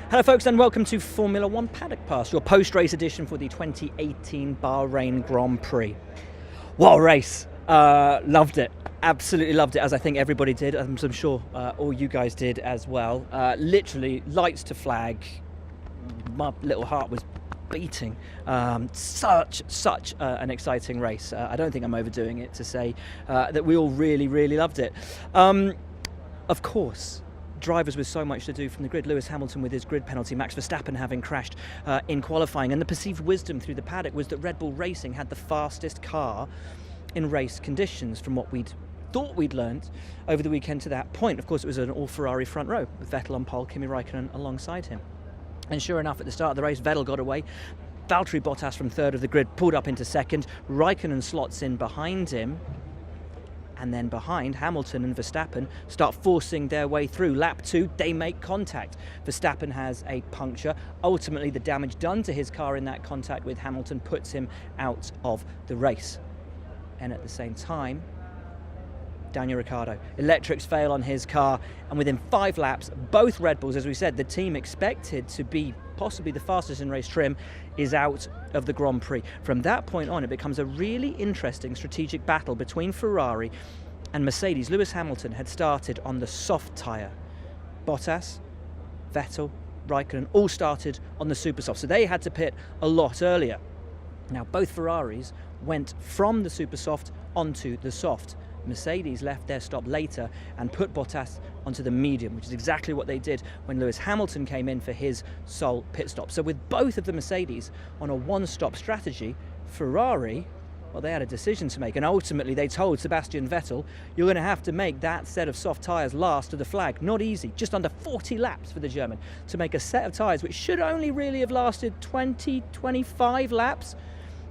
Hello folks and welcome to Formula One Paddock Pass, your post-race edition for the 2018 Bahrain Grand Prix. What a race! Loved it. Absolutely loved it, as I think everybody did, as I'm sure all you guys did as well. Literally, lights to flag. My little heart was beating. Such an exciting race. I don't think I'm overdoing it to say that we all really loved it. Of course, drivers with so much to do from the grid. Lewis Hamilton with his grid penalty, Max Verstappen having crashed in qualifying, and the perceived wisdom through the paddock was that Red Bull Racing had the fastest car in race conditions from what we'd thought we'd learnt over the weekend to that point. Of course, it was an all-Ferrari front row with Vettel on pole, Kimi Raikkonen alongside him. And sure enough, at the start of the race, Vettel got away. Valtteri Bottas from third of the grid pulled up into second. Raikkonen slots in behind him. And then behind, Hamilton and Verstappen start forcing their way through. Lap 2, they make contact. Verstappen has a puncture. Ultimately, the damage done to his car in that contact with Hamilton puts him out of the race. And at the same time, Daniel Ricciardo, electrics fail on his car, and within 5 laps, both Red Bulls, as we said, the team expected to be possibly the fastest in race trim, is out of the Grand Prix. From that point on, it becomes a really interesting strategic battle between Ferrari and Mercedes. Lewis Hamilton had started on the soft tyre. Bottas, Vettel, Raikkonen all started on the super soft, so they had to pit a lot earlier. Now, both Ferraris went from the super soft onto the soft. Mercedes left their stop later and put Bottas onto the medium, which is exactly what they did when Lewis Hamilton came in for his sole pit stop. So with both of the Mercedes on a one-stop strategy, Ferrari, well, they had a decision to make, and ultimately they told Sebastian Vettel, you're going to have to make that set of soft tyres last to the flag. Not easy, just under 40 laps for the German to make a set of tyres which should only really have lasted 20-25 laps.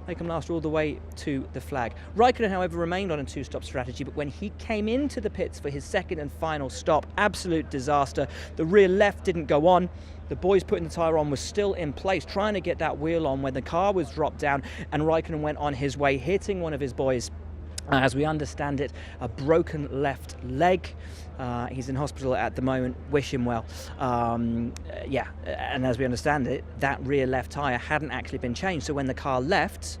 They can last all the way to the flag. Raikkonen, however, remained on a two-stop strategy, but when he came into the pits for his second and final stop, absolute disaster. The rear left didn't go on. The boys putting the tyre on was still in place, trying to get that wheel on when the car was dropped down, and Raikkonen went on his way, hitting one of his boys. As we understand it, a broken left leg. He's in hospital at the moment. Wish him well. And as we understand it, that rear left tyre hadn't actually been changed. So when the car left,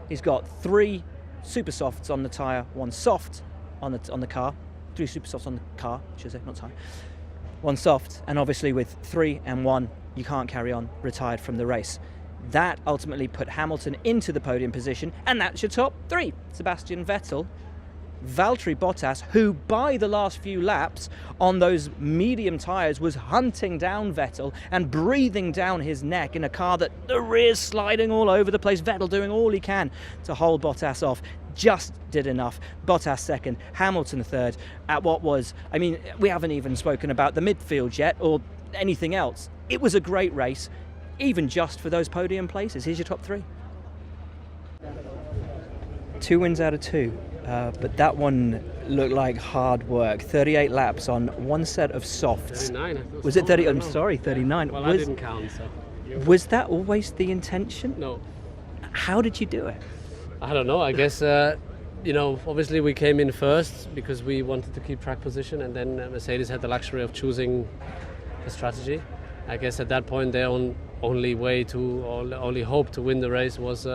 he's got 3 super softs on the tyre, 1 soft on the car, 3 super softs on the car, I should say, not tyre, 1 soft, and obviously with 3 and 1, you can't carry on, retired from the race. That ultimately put Hamilton into the podium position, and that's your top 3. Sebastian Vettel, Valtteri Bottas, who by the last few laps on those medium tyres was hunting down Vettel and breathing down his neck in a car that the rear's sliding all over the place. Vettel doing all he can to hold Bottas off. Just did enough. Bottas second, Hamilton third at what was, I mean, we haven't even spoken about the midfield yet or anything else. It was a great race, even just for those podium places. Here's your top 3. 2 wins out of 2, but that one looked like hard work. 38 laps on 1 set of softs. 39. Was it 30? I'm sorry, 39. Well, I didn't count, so. Was that always the intention? No. How did you do it? I don't know. I guess, obviously we came in first because we wanted to keep track position, and then Mercedes had the luxury of choosing a strategy. I guess at that point their only hope to win the race was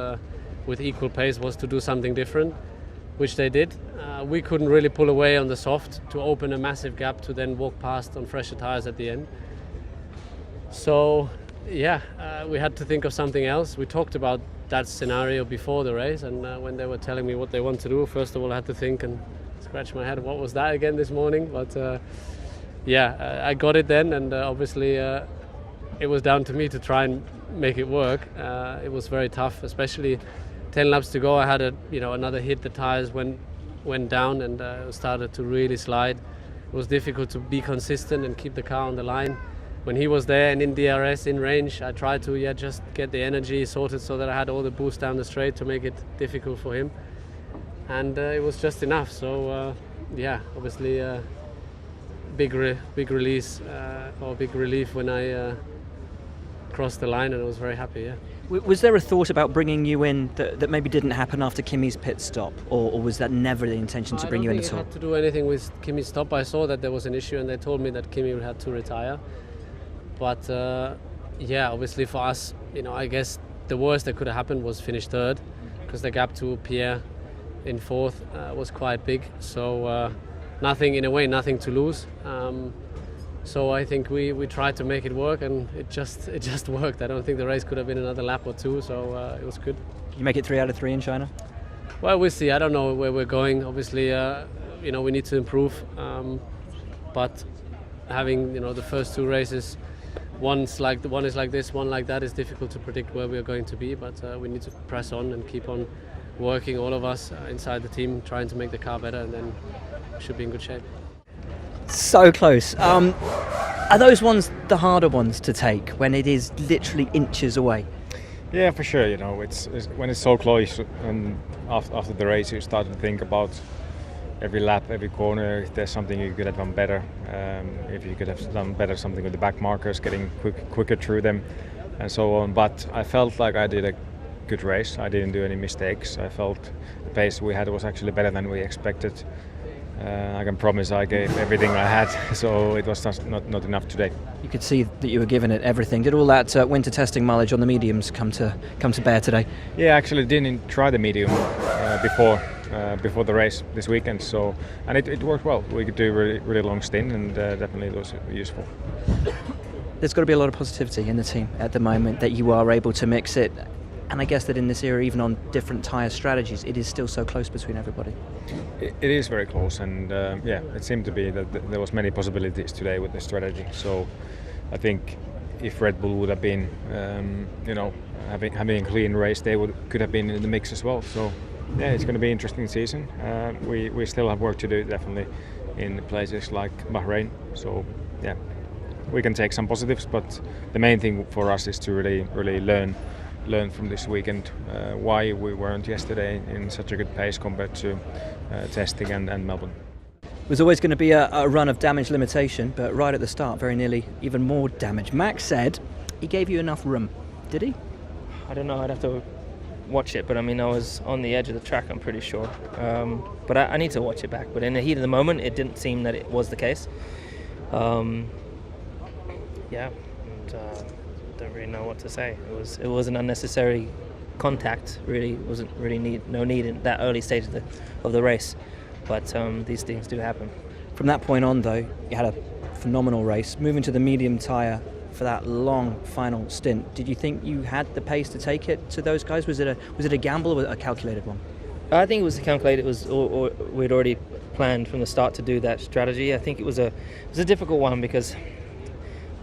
with equal pace was to do something different, which they did. We couldn't really pull away on the soft to open a massive gap to then walk past on fresher tyres at the end. So we had to think of something else. We talked about that scenario before the race, and when they were telling me what they want to do, first of all I had to think and scratch my head, what was that again this morning? But I got it then, and obviously it was down to me to try and make it work. It was very tough, especially 10 laps to go. I had another hit. The tires went down and started to really slide. It was difficult to be consistent and keep the car on the line. When he was there and in DRS, in range, I tried to just get the energy sorted so that I had all the boost down the straight to make it difficult for him. And it was just enough. So obviously big release or big relief when I crossed the line, and I was very happy. Yeah. Was there a thought about bringing you in that maybe didn't happen after Kimi's pit stop, or was that never the intention to bring you in at all? I don't think it had to do anything with Kimi's stop. I saw that there was an issue, and they told me that Kimi had to retire. But yeah, obviously for us, I guess the worst that could have happened was finish third, because the gap to Pierre in fourth was quite big. So nothing to lose. So I think we tried to make it work, and it just worked. I don't think the race could have been another lap or two, so it was good. You make it 3 out of 3 in China? Well, we'll see. I don't know where we're going. Obviously, we need to improve. But having the first 2 races, one is like this, one like that, is difficult to predict where we're going to be. But we need to press on and keep on working, all of us inside the team, trying to make the car better, and then we should be in good shape. So close. Are those ones the harder ones to take when it is literally inches away? Yeah, for sure. It's when it's so close, and after the race, you start to think about every lap, every corner. If there's something you could have done better, if you could have done better something with the back markers, getting quicker through them, and so on. But I felt like I did a good race. I didn't do any mistakes. I felt the pace we had was actually better than we expected. I can promise I gave everything I had, so it was not enough today. You could see that you were giving it everything. Did all that winter testing mileage on the mediums come to bear today? Yeah, actually didn't try the medium before the race this weekend, and it worked well. We could do really long stint, and definitely it was useful. There's got to be a lot of positivity in the team at the moment that you are able to mix it. And I guess that in this era, even on different tyre strategies, it is still so close between everybody. It is very close, and it seemed to be that there was many possibilities today with the strategy. So I think if Red Bull would have been, having a clean race, they could have been in the mix as well. So yeah, it's going to be an interesting season. We still have work to do, definitely, in places like Bahrain. So yeah, we can take some positives, but the main thing for us is to really learn from this weekend why we weren't yesterday in such a good pace compared to testing and Melbourne. It was always going to be a run of damage limitation, but right at the start, very nearly even more damage. Max said he gave you enough room. Did he? I don't know, I'd have to watch it, but I was on the edge of the track, I'm pretty sure. But I need to watch it back. But in the heat of the moment, it didn't seem that it was the case. Don't really know what to say. It was an unnecessary contact. Really, wasn't really no need in that early stage of the race. But these things do happen. From that point on, though, you had a phenomenal race. Moving to the medium tyre for that long final stint. Did you think you had the pace to take it to those guys? Was it a gamble or a calculated one? I think it was calculated. It was we'd already planned from the start to do that strategy. I think it was a difficult one because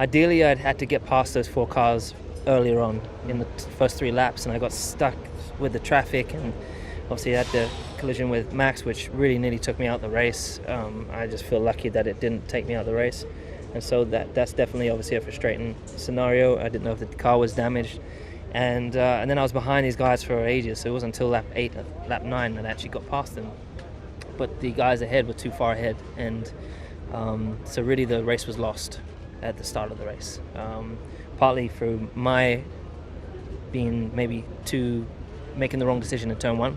ideally, I'd had to get past those 4 cars earlier on in the first 3 laps, and I got stuck with the traffic, and obviously I had the collision with Max, which really nearly took me out the race. I just feel lucky that it didn't take me out the race, and so that's definitely obviously a frustrating scenario. I didn't know if the car was damaged, and then I was behind these guys for ages, so it wasn't until lap 8, lap 9 that I actually got past them. But the guys ahead were too far ahead, and so really the race was lost at the start of the race, partly through my being maybe making the wrong decision in turn 1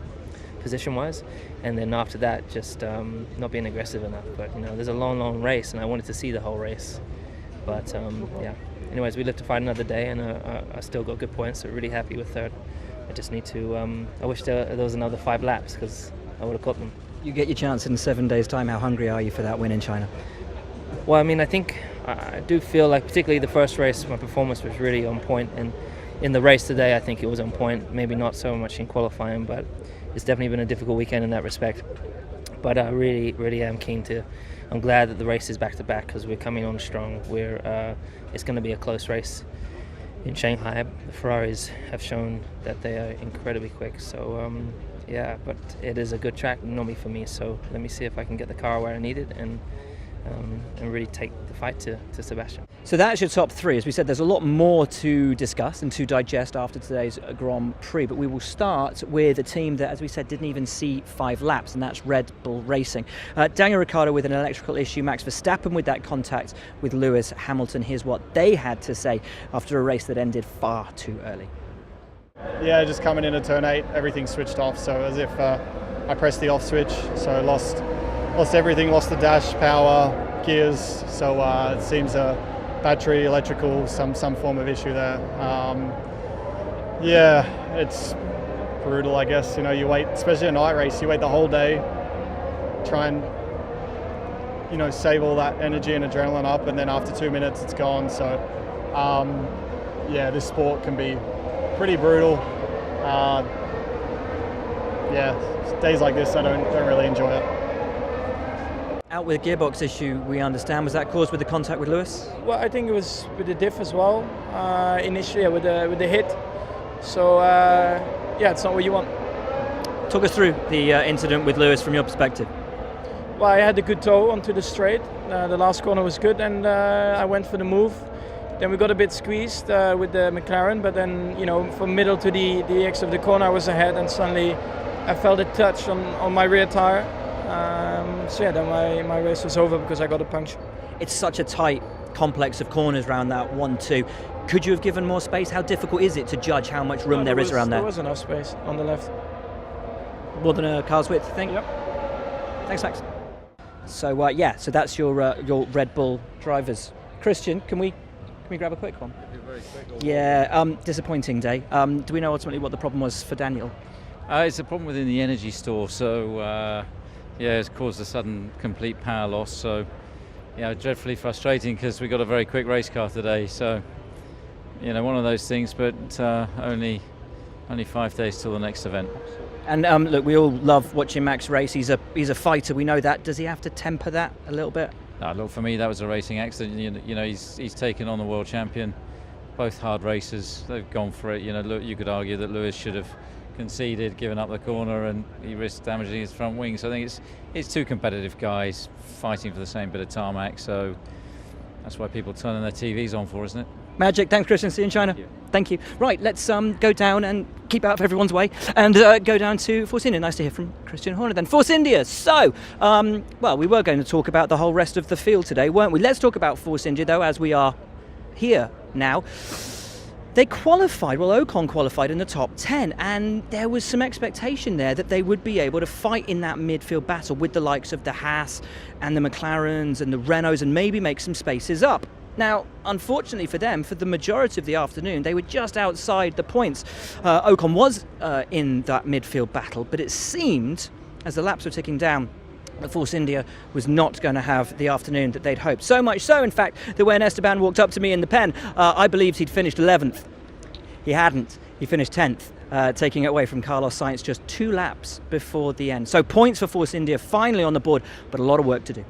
position wise, and then after that just not being aggressive enough. But there's a long race, and I wanted to see the whole race, but anyways, we live to fight another day, and I still got good points, so really happy with third. I just need to I wish there was another 5 laps, because I would have caught them. You get your chance in 7 days' time. How hungry are you for that win in China? Well, I think I do feel like, particularly the first race, my performance was really on point, and in the race today I think it was on point. Maybe not so much in qualifying, but it's definitely been a difficult weekend in that respect. But I really am keen to. I'm glad that the race is back to back, because we're coming on strong. It's going to be a close race in Shanghai. The Ferraris have shown that they are incredibly quick. So but it is a good track normally for me. So let me see if I can get the car where I need it and really take the fight to Sebastian. So that's your top 3. As we said, there's a lot more to discuss and to digest after today's Grand Prix, but we will start with a team that, as we said, didn't even see 5 laps, and that's Red Bull Racing. Daniel Ricciardo with an electrical issue, Max Verstappen with that contact with Lewis Hamilton. Here's what they had to say after a race that ended far too early. Yeah, just coming into turn 8, everything switched off, so as if I pressed the off switch, so I lost everything, lost the dash, power, gears, so it seems a battery, electrical, some form of issue there. Yeah, it's brutal, I guess. You know, you wait, especially a night race, you wait the whole day, try and, you know, save all that energy and adrenaline up, and then after 2 minutes it's gone. So yeah, this sport can be pretty brutal. Yeah, days like this I don't really enjoy it. Out with a gearbox issue, we understand. Was that caused with the contact with Lewis? Well, I think it was with the diff as well. Initially, with the hit. So yeah, it's not what you want. Talk us through the incident with Lewis from your perspective. Well, I had a good toe onto the straight. The last corner was good, and I went for the move. Then we got a bit squeezed with the McLaren, but then, you know, from middle to the X of the corner I was ahead, and suddenly I felt a touch on my rear tire. So yeah, then my race was over because I got a puncture. It's such a tight complex of corners around that 1-2. Could you have given more space? How difficult is it to judge how much room there is around there? There was enough space on the left. More than a car's width, I think? Yep. Thanks, Max. So yeah, so that's your Red Bull drivers. Christian, can we grab a quick one? Yeah, disappointing day. Do we know ultimately what the problem was for Daniel? It's a problem within the energy store, so yeah, it's caused a sudden complete power loss. So yeah, dreadfully frustrating because we got a very quick race car today. So you know, one of those things, but only 5 days till the next event. And look, we all love watching Max race. He's a fighter. We know that. Does he have to temper that a little bit? No, look, for me that was a racing accident. You know, he's taken on the world champion. Both hard races. They've gone for it. You know, look, you could argue that Lewis should have conceded, given up the corner, and he risked damaging his front wing. So I think it's two competitive guys fighting for the same bit of tarmac. So that's why people turning their TVs on for, isn't it? Magic. Thanks, Christian. See you in China. Thank you. Right, let's go down and keep out of everyone's way and go down to Force India. Nice to hear from Christian Horner then. Force India. So, well, we were going to talk about the whole rest of the field today, weren't we? Let's talk about Force India, though, as we are here now. They qualified, well, Ocon qualified in the top 10, and there was some expectation there that they would be able to fight in that midfield battle with the likes of the Haas and the McLarens and the Renaults and maybe make some spaces up. Now, unfortunately for them, for the majority of the afternoon, they were just outside the points. Ocon was in that midfield battle, but it seemed, as the laps were ticking down, that Force India was not going to have the afternoon that they'd hoped. So much so, in fact, that when Esteban walked up to me in the pen, I believed he'd finished 11th. He hadn't. He finished 10th, taking it away from Carlos Sainz just 2 laps before the end. So points for Force India finally on the board, but a lot of work to do.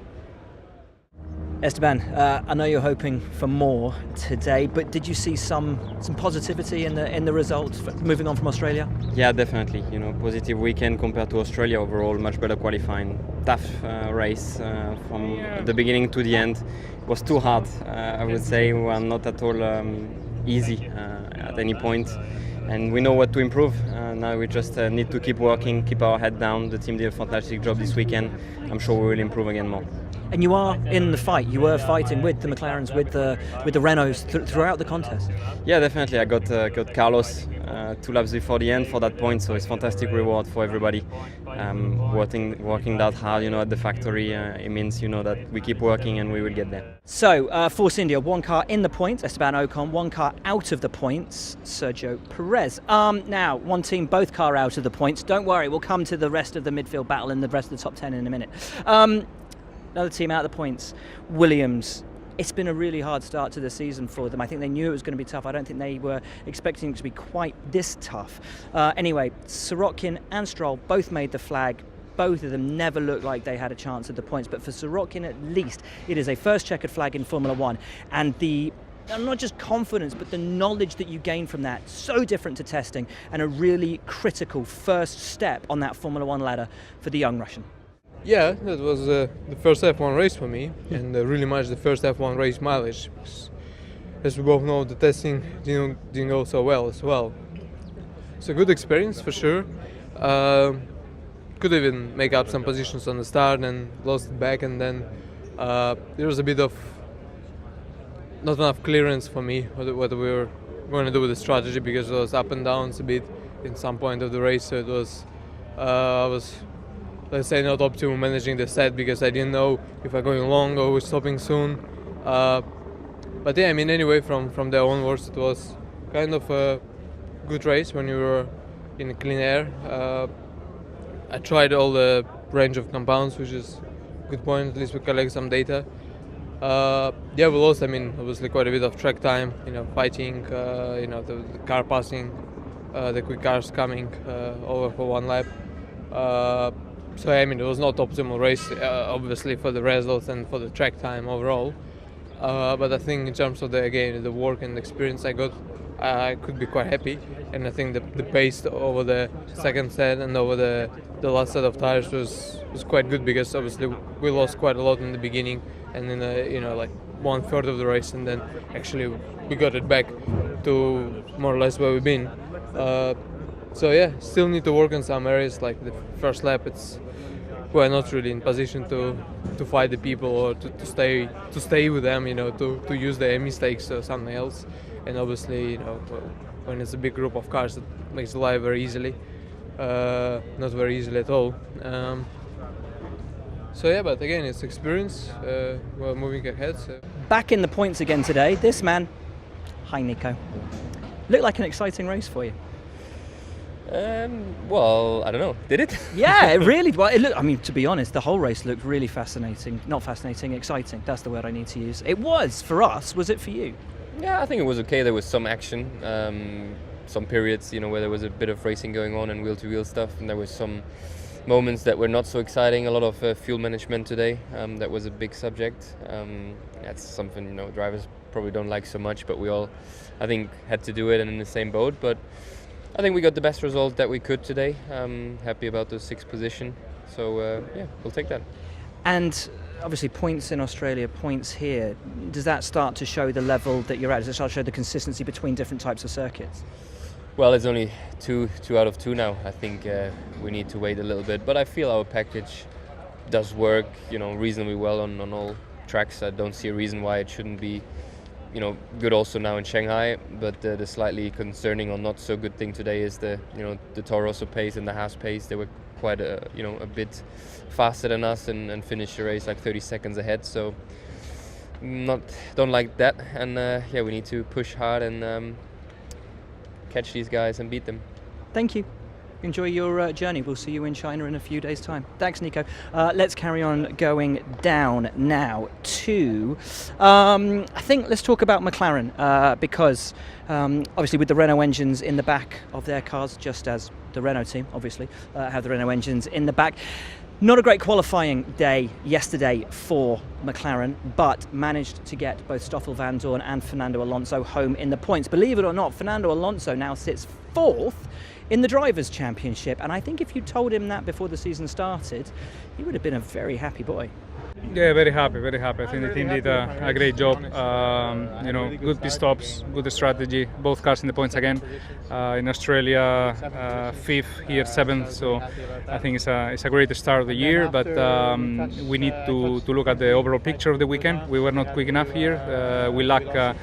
Esteban, I know you're hoping for more today, but did you see some positivity in the results moving on from Australia? Yeah, definitely. You know, positive weekend compared to Australia overall. Much better qualifying. Tough race from the beginning to the end. It was too hard. I would say we were not at all easy at any point, and we know what to improve. Now we just need to keep working, keep our head down. The team did a fantastic job this weekend. I'm sure we will improve again more. And you are in the fight. You were fighting with the McLarens, with the Renaults throughout the contest. Yeah, definitely. I got Carlos 2 laps before the end for that point, so it's fantastic reward for everybody. Working that hard, you know, at the factory, it means, you know, that we keep working and we will get there. So, Force India, 1 car in the points, Esteban Ocon, 1 car out of the points, Sergio Perez. Now, 1 team, both car out of the points. Don't worry, we'll come to the rest of the midfield battle and the rest of the top 10 in a minute. Another team out of the points, Williams. It's been a really hard start to the season for them. I think they knew it was going to be tough. I don't think they were expecting it to be quite this tough. Anyway, Sorokin and Stroll both made the flag. Both of them never looked like they had a chance at the points. But for Sorokin, at least, it is a first checkered flag in Formula One. And not just confidence, but the knowledge that you gain from that, so different to testing, and a really critical first step on that Formula One ladder for the young Russian. Yeah, that was the first F1 race for me, and really much the first F1 race mileage. As we both know, the testing didn't go so well as well. It's a good experience for sure. Could even make up some positions on the start and lost it back, and then there was a bit of not enough clearance for me what we were going to do with the strategy, because it was up and downs a bit in some point of the race. So it was I was, let's say, not optimal managing the set, because I didn't know if I'm going long or we're stopping soon. But yeah, I mean, anyway, from there onwards, it was kind of a good race when you were in clean air. I tried all the range of compounds, which is a good point. At least we collect some data. Yeah, we lost. I mean, obviously quite a bit of track time. Fighting. The car passing, the quick cars coming over for one lap. So I mean, it was not optimal race, obviously for the results and for the track time overall. But I think in terms of the work and the experience I got, I could be quite happy. And I think the pace over the second set and over the last set of tires was quite good, because obviously we lost quite a lot in the beginning and in like 1/3 of the race, and then actually we got it back to more or less where we've been. So yeah, still need to work on some areas. Like the first lap, we're not really in position to fight the people or to stay with them, to use their mistakes or something else. And obviously, when it's a big group of cars, it makes the life very easily, not very easily at all. So yeah, but again, it's experience. We're moving ahead. So. Back in the points again today. This man, hi Nico, looked like an exciting race for you. Well, I don't know. Did it? Yeah, it really. Well, it looked. I mean, to be honest, the whole race looked really fascinating. Not fascinating, exciting. That's the word I need to use. It was for us. Was it for you? Yeah, I think it was okay. There was some action, some periods, where there was a bit of racing going on and wheel-to-wheel stuff, and there was some moments that were not so exciting. A lot of fuel management today. That was a big subject. That's something drivers probably don't like so much, but we all, I think, had to do it and in the same boat. But I think we got the best result that we could today. Happy about the 6th position. So yeah, we'll take that. And obviously points in Australia, points here. Does that start to show the level that you're at? Does it start to show the consistency between different types of circuits? Well, it's only two out of 2 now. I think we need to wait a little bit. But I feel our package does work, reasonably well on all tracks. I don't see a reason why it shouldn't be good also now in Shanghai, but the slightly concerning or not so good thing today is the Toro Rosso pace and the Haas pace. They were quite a bit faster than us and finished the race like 30 seconds ahead. So don't like that, and yeah, we need to push hard and catch these guys and beat them. Thank you. Enjoy your journey. We'll see you in China in a few days' time. Thanks, Nico. Let's carry on going down now to, I think let's talk about McLaren, because obviously with the Renault engines in the back of their cars, just as the Renault team obviously have the Renault engines in the back. Not a great qualifying day yesterday for McLaren, but managed to get both Stoffel Vandoorne and Fernando Alonso home in the points. Believe it or not, Fernando Alonso now sits 4th in the Drivers' Championship, and I think if you told him that before the season started, he would have been a very happy boy. Yeah, very happy. I think the team did a great job. Good pit stops, good strategy. Both cars in the points again. In Australia, 5th, here 7th. So I think it's a great start of the year. But we need to look at the overall picture of the weekend. We were not quick enough here. We lack a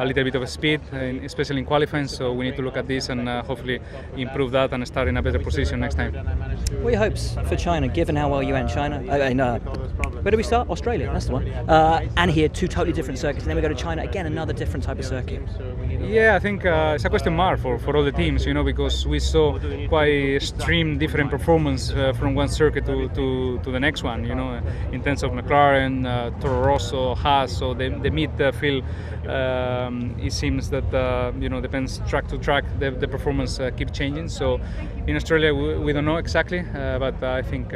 little bit of speed, especially in qualifying. So we need to look at this and hopefully improve that and start in a better position next time. What are your hopes for China, given how well you went China? Where do we start? Australia, that's the one. And here, 2 totally different circuits. And then we go to China, again, another different type of circuit. Yeah, I think it's a question mark for all the teams, because we saw quite extreme different performance from one circuit to the next one, in terms of McLaren, Toro Rosso, Haas. So the midfield, it seems that, depends track to track, the performance keeps changing. So in Australia, we don't know exactly, but I think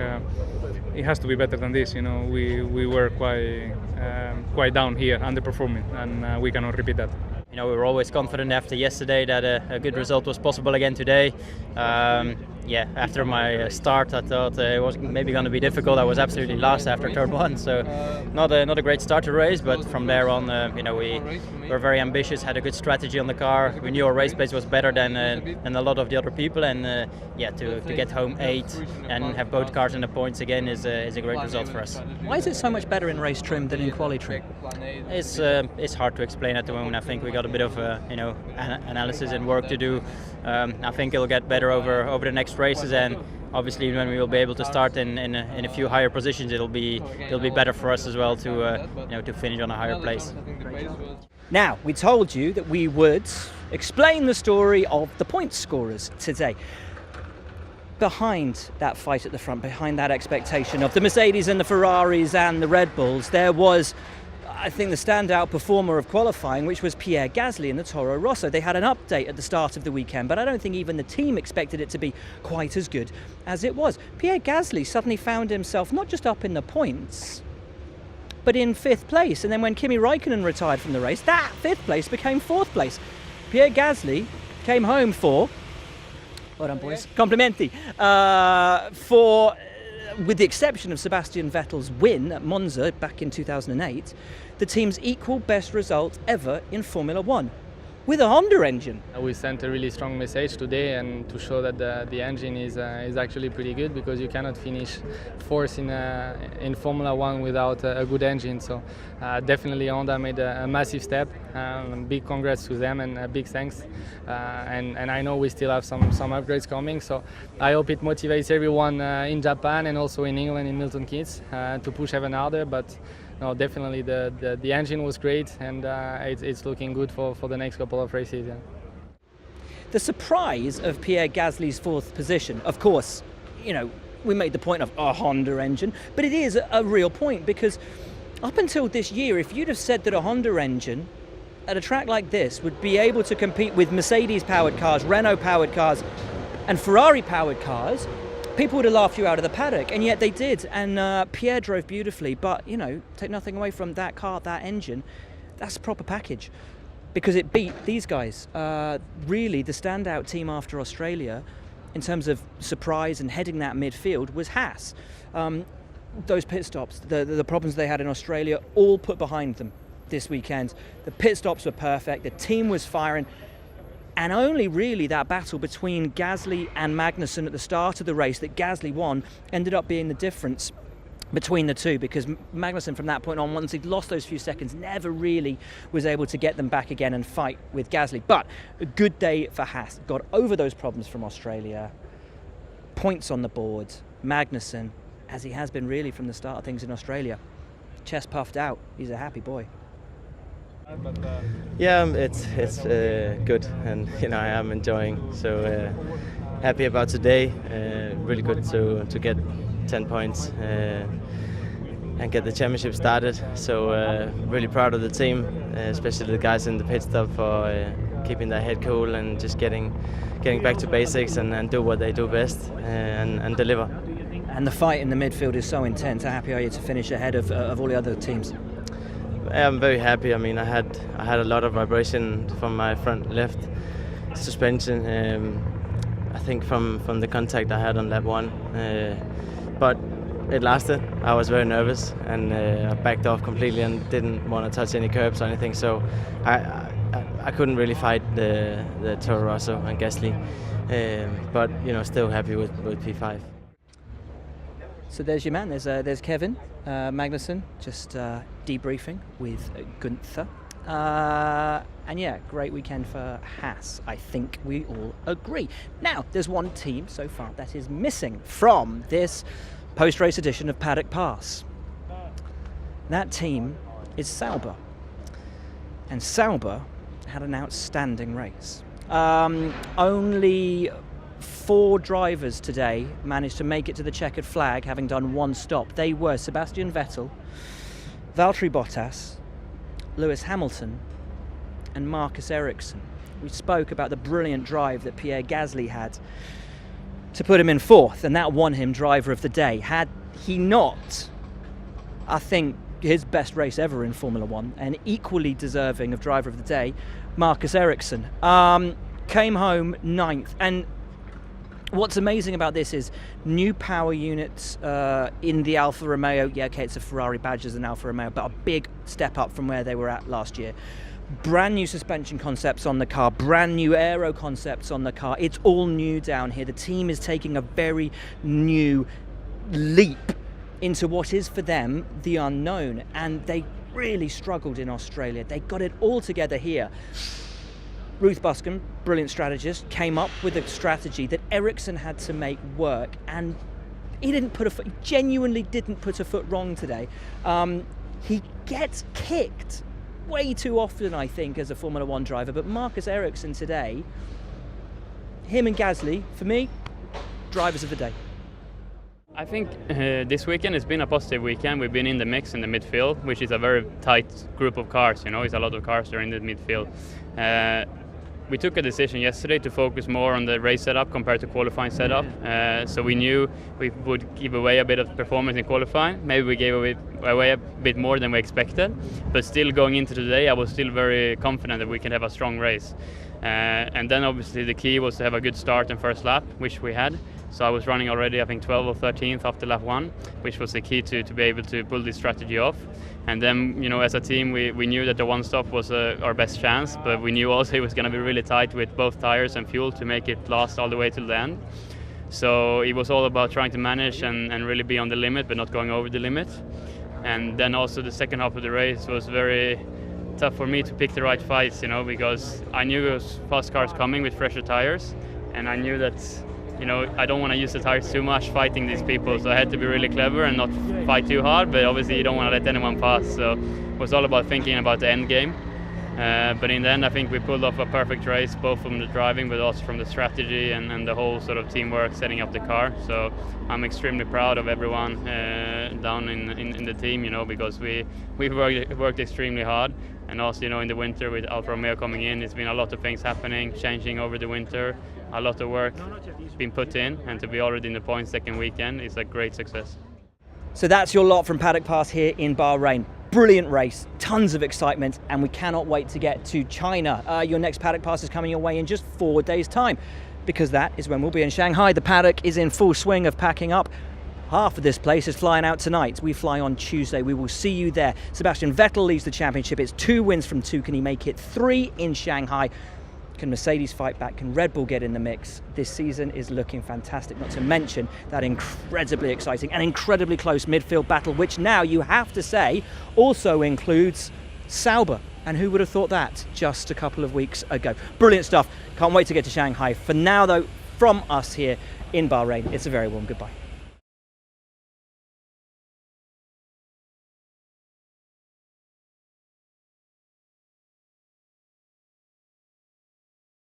it has to be better than this. We were quite down here, underperforming, and we cannot repeat that. We were always confident after yesterday that a good result was possible again today. After my start, I thought it was maybe going to be difficult. I was absolutely last after turn 1, so not a great start to race. But from there on, we were very ambitious, had a good strategy on the car. We knew our race pace was better than a lot of the other people, and to get home 8th and have both cars in the points again is a great result for us. Why is it so much better in race trim than in quali trim? It's hard to explain at the moment. I think we got a bit of analysis and work to do. I think it'll get better over the next races, and obviously when we will be able to start in a few higher positions, it'll be better for us as well to finish on a higher place. Now, we told you that we would explain the story of the point scorers today. Behind that fight at the front, behind that expectation of the Mercedes and the Ferraris and the Red Bulls, there was, I think, the standout performer of qualifying, which was Pierre Gasly in the Toro Rosso. They had an update at the start of the weekend, but I don't think even the team expected it to be quite as good as it was. Pierre Gasly suddenly found himself not just up in the points, but in 5th place. And then when Kimi Raikkonen retired from the race, that 5th place became 4th place. Pierre Gasly came home for, well done boys, complimenti, with the exception of Sebastian Vettel's win at Monza back in 2008, the team's equal best result ever in Formula One, with a Honda engine. We sent a really strong message today, and to show that the engine is actually pretty good, because you cannot finish 4th in Formula One without a good engine. So definitely Honda made a massive step. Big congrats to them, and a big thanks. And I know we still have some upgrades coming, so I hope it motivates everyone in Japan and also in England in Milton Keynes to push even harder. But no, definitely the engine was great, and it's looking good for the next couple of races. Yeah. The surprise of Pierre Gasly's 4th position, of course, we made the point of a Honda engine, but it is a real point, because up until this year, if you'd have said that a Honda engine at a track like this would be able to compete with Mercedes-powered cars, Renault-powered cars, and Ferrari-powered cars, people would have laughed you out of the paddock, and yet they did. And Pierre drove beautifully, but take nothing away from that car, that engine. That's a proper package, because it beat these guys. Really, the standout team after Australia, in terms of surprise and heading that midfield, was Haas. Those pit stops, the problems they had in Australia, all put behind them this weekend. The pit stops were perfect. The team was firing. And only really that battle between Gasly and Magnussen at the start of the race that Gasly won ended up being the difference between the two, because Magnussen from that point on, once he'd lost those few seconds, never really was able to get them back again and fight with Gasly. But a good day for Haas. Got over those problems from Australia. Points on the board. Magnussen, as he has been really from the start of things in Australia, chest puffed out. He's a happy boy. Yeah, it's good, and I am enjoying. So happy about today. Really good to get 10 points and get the championship started. So really proud of the team, especially the guys in the pit stop for keeping their head cool and just getting back to basics and do what they do best and deliver. And the fight in the midfield is so intense. How happy are you to finish ahead of all the other teams? I'm very happy. I mean, I had a lot of vibration from my front left suspension. I think from the contact I had on lap 1, but it lasted. I was very nervous, and I backed off completely and didn't want to touch any curbs or anything. So I couldn't really fight the Toro Rosso and Gasly, but still happy with P5. So there's your man. There's Kevin Magnussen, just debriefing with Gunther. And yeah, great weekend for Haas. I think we all agree. Now, there's one team so far that is missing from this post-race edition of Paddock Pass. That team is Sauber. And Sauber had an outstanding race. Only 4 drivers today managed to make it to the checkered flag, having done 1 stop. They were Sebastian Vettel, Valtteri Bottas, Lewis Hamilton, and Marcus Ericsson. We spoke about the brilliant drive that Pierre Gasly had to put him in 4th, and that won him driver of the day. Had he not, I think, his best race ever in Formula One, and equally deserving of driver of the day, Marcus Ericsson. Came home 9th, and what's amazing about this is new power units in the Alfa Romeo. Yeah, okay, it's a Ferrari badge as an Alfa Romeo, but a big step up from where they were at last year. Brand new suspension concepts on the car, brand new aero concepts on the car. It's all new down here. The team is taking a very new leap into what is for them the unknown, and they really struggled in Australia. They got it all together here. Ruth Buscombe, brilliant strategist, came up with a strategy that Ericsson had to make work, and he genuinely didn't put a foot wrong today. He gets kicked way too often, I think, as a Formula One driver, but Marcus Ericsson today, him and Gasly, for me, drivers of the day. I think this weekend has been a positive weekend. We've been in the mix in the midfield, which is a very tight group of cars. It's a lot of cars that are in the midfield. We took a decision yesterday to focus more on the race setup compared to qualifying setup. So we knew we would give away a bit of performance in qualifying. Maybe we gave away a bit more than we expected. But still, going into today, I was still very confident that we can have a strong race. And then obviously the key was to have a good start in first lap, which we had. So I was running already, I think, 12th or 13th after lap 1, which was the key to be able to pull this strategy off. And then, as a team, we knew that the one stop was our best chance, but we knew also it was going to be really tight with both tires and fuel to make it last all the way till the end. So it was all about trying to manage and really be on the limit, but not going over the limit. And then also the second half of the race was very tough for me to pick the right fights, because I knew there was fast cars coming with fresher tires, and I knew that I don't want to use the tires too much fighting these people, so I had to be really clever and not fight too hard, but obviously you don't want to let anyone pass, so it was all about thinking about the end game. But in the end, I think we pulled off a perfect race, both from the driving but also from the strategy and the whole sort of teamwork setting up the car. So I'm extremely proud of everyone down in the team, because we worked extremely hard. And also, in the winter with Alfa Romeo coming in, it's been a lot of things happening, changing over the winter. A lot of work been put in, and to be already in the points second weekend is a great success. So that's your lot from Paddock Pass here in Bahrain. Brilliant race, tons of excitement, and we cannot wait to get to China. Your next Paddock Pass is coming your way in just 4 days' time, because that is when we'll be in Shanghai. The paddock is in full swing of packing up. Half of this place is flying out tonight. We fly on Tuesday. We will see you there. Sebastian Vettel leads the championship. It's 2 wins from 2. Can he make it 3 in Shanghai? Can Mercedes fight back? Can Red Bull get in the mix? This season is looking fantastic, not to mention that incredibly exciting and incredibly close midfield battle, which now you have to say also includes Sauber. And who would have thought that just a couple of weeks ago? Brilliant stuff. Can't wait to get to Shanghai. For now, though, from us here in Bahrain, it's a very warm goodbye.